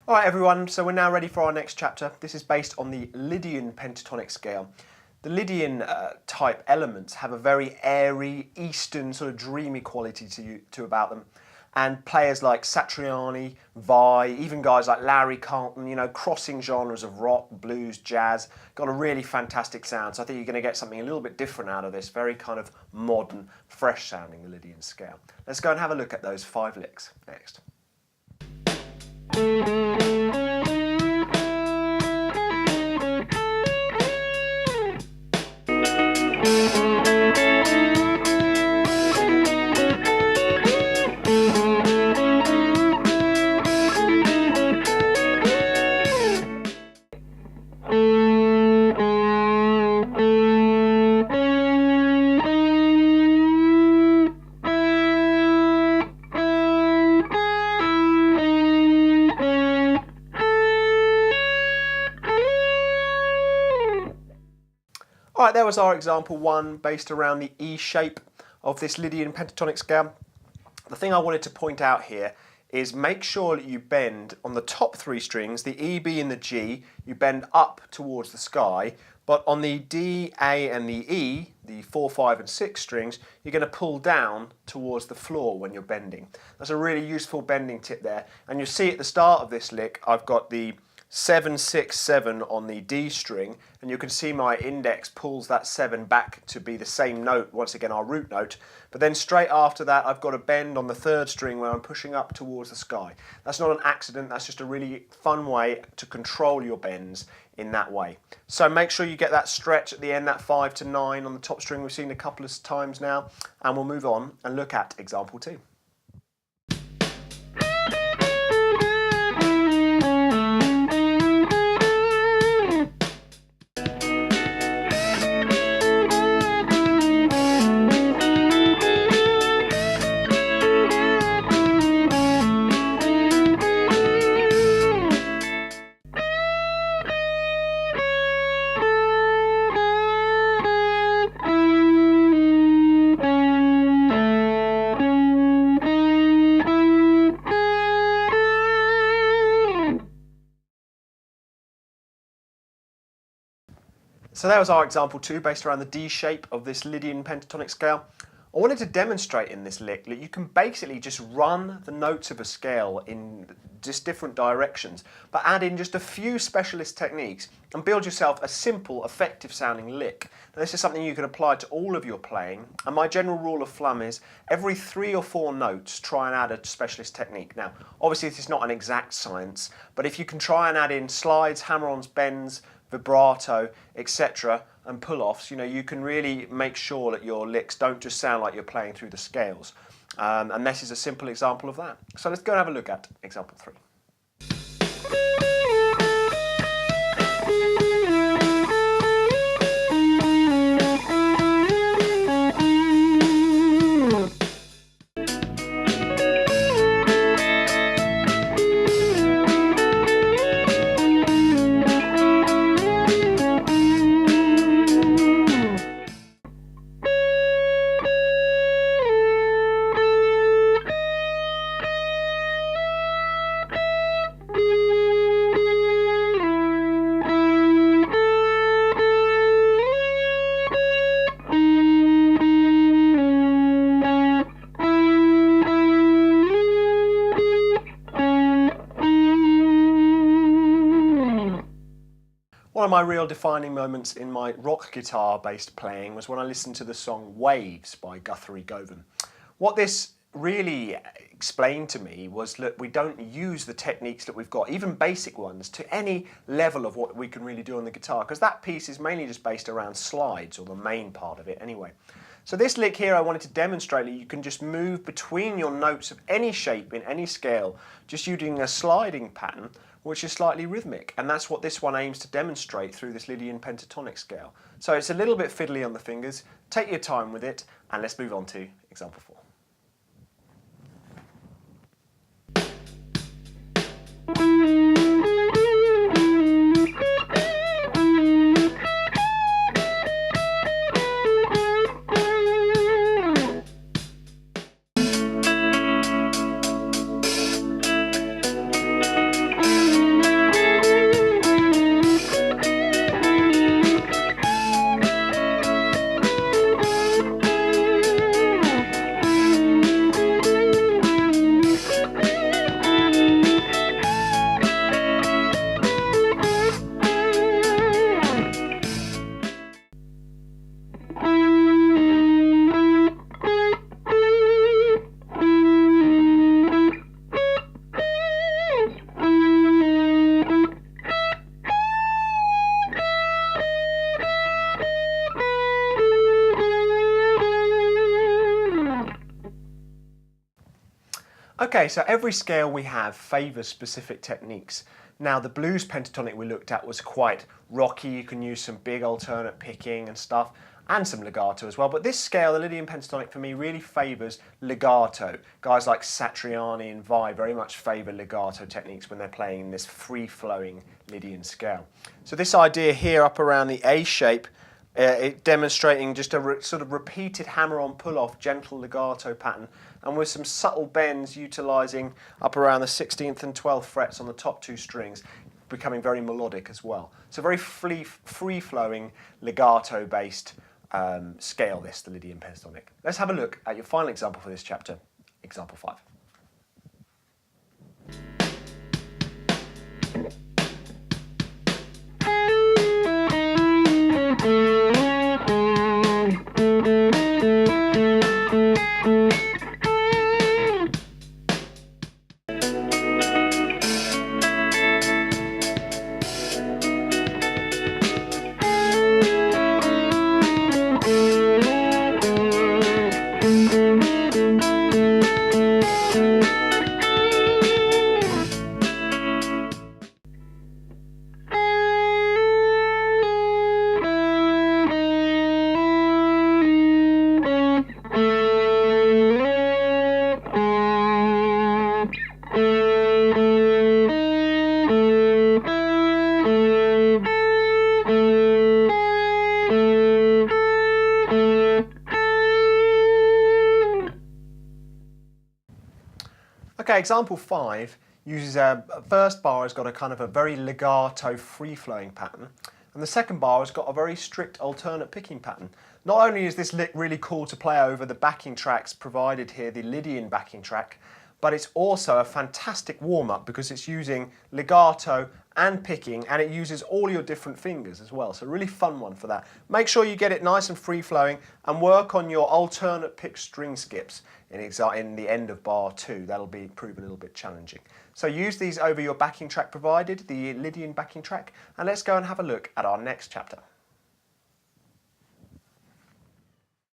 Alright everyone, so we're now ready for our next chapter. This is based on the Lydian Pentatonic scale. The Lydian type elements have a very airy, Eastern, sort of dreamy quality to about them. And players like Satriani, Vai, even guys like Larry Carlton, you know, crossing genres of rock, blues, jazz, got a really fantastic sound. So I think you're going to get something a little bit different out of this, very kind of modern, fresh sounding the Lydian scale. Let's go and have a look at those 5 licks next. Alright, there was our example 1 based around the E shape of this Lydian pentatonic scale. The thing I wanted to point out here is make sure that you bend on the top 3 strings, the E, B and the G, you bend up towards the sky, but on the D, A and the E, the 4, 5 and 6 strings, you're going to pull down towards the floor when you're bending. That's a really useful bending tip there, and you'll see at the start of this lick I've got the 7, 6, 7 on the D string, and you can see my index pulls that 7 back to be the same note, once again our root note, but then straight after that I've got a bend on the 3rd string where I'm pushing up towards the sky. That's not an accident, that's just a really fun way to control your bends in that way. So make sure you get that stretch at the end, that 5 to 9 on the top string we've seen a couple of times now, and we'll move on and look at example 2. So that was our example 2 based around the D shape of this Lydian pentatonic scale. I wanted to demonstrate in this lick that you can basically just run the notes of a scale in just different directions, but add in just a few specialist techniques and build yourself a simple, effective sounding lick. Now, this is something you can apply to all of your playing, and my general rule of thumb is every 3 or 4 notes try and add a specialist technique. Now obviously this is not an exact science, but if you can try and add in slides, hammer-ons, bends, vibrato, etc. and pull-offs, you know, you can really make sure that your licks don't just sound like you're playing through the scales. And this is a simple example of that. So let's go and have a look at example 3. One of my real defining moments in my rock guitar based playing was when I listened to the song Waves by Guthrie Govan. What this really explained to me was that we don't use the techniques that we've got, even basic ones, to any level of what we can really do on the guitar, because that piece is mainly just based around slides, or the main part of it anyway. So this lick here I wanted to demonstrate that you can just move between your notes of any shape in any scale just using a sliding pattern which is slightly rhythmic, and that's what this one aims to demonstrate through this Lydian pentatonic scale. So it's a little bit fiddly on the fingers, take your time with it, and let's move on to example 4. Okay, so every scale we have favours specific techniques. Now the blues pentatonic we looked at was quite rocky, you can use some big alternate picking and stuff, and some legato as well, but this scale, the Lydian Pentatonic, for me really favours legato. Guys like Satriani and Vai very much favour legato techniques when they're playing in this free-flowing Lydian scale. So this idea here up around the A shape, it demonstrating just a sort of repeated hammer-on pull-off gentle legato pattern, and with some subtle bends utilising up around the 16th and 12th frets on the top two strings, becoming very melodic as well. So very free-flowing legato-based scale, this, the Lydian Pentatonic. Let's have a look at your final example for this chapter, example 5. Okay, example 5 uses a first bar has got a kind of a very legato free-flowing pattern, and the second bar has got a very strict alternate picking pattern. Not only is this lick really cool to play over the backing tracks provided here, the Lydian backing track, but it's also a fantastic warm-up because it's using legato and picking, and it uses all your different fingers as well. So a really fun one for that. Make sure you get it nice and free-flowing and work on your alternate pick string skips in the end of bar 2. That'll be prove a little bit challenging. So use these over your backing track provided, the Lydian backing track, and let's go and have a look at our next chapter.